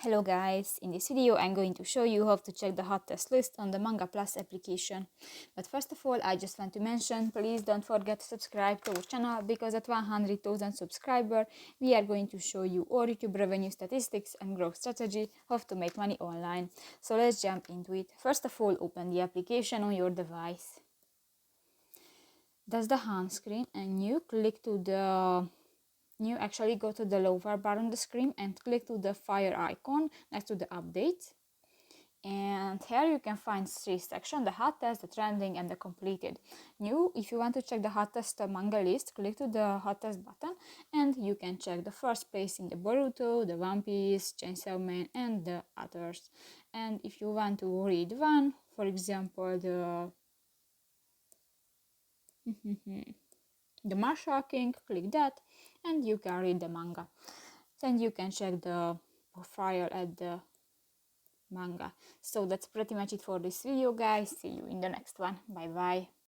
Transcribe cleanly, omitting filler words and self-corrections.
Hello guys, in this video I'm going to show you how to check the hot test list on the MANGA Plus application. But first of all, I just want to mention, please don't forget to subscribe to our channel, because at 100,000 subscribers we are going to show you all YouTube revenue statistics and growth strategy, how to make money online. So let's jump into it. First of all, open the application on your device. That's the home screen, and you actually go to the lower bar on the screen and click to the fire icon next to the update. And here you can find three sections: the hot test, the trending, and the completed. If you want to check the hot test manga list, click to the hot test button and you can check the first place in the Boruto, the One Piece, Chainsaw Man, and the others. And if you want to read one, for example the Martial King, click that and you can read the manga. Then you can check the profile at the manga. So that's pretty much it for this video, guys. See you in the next one. Bye bye.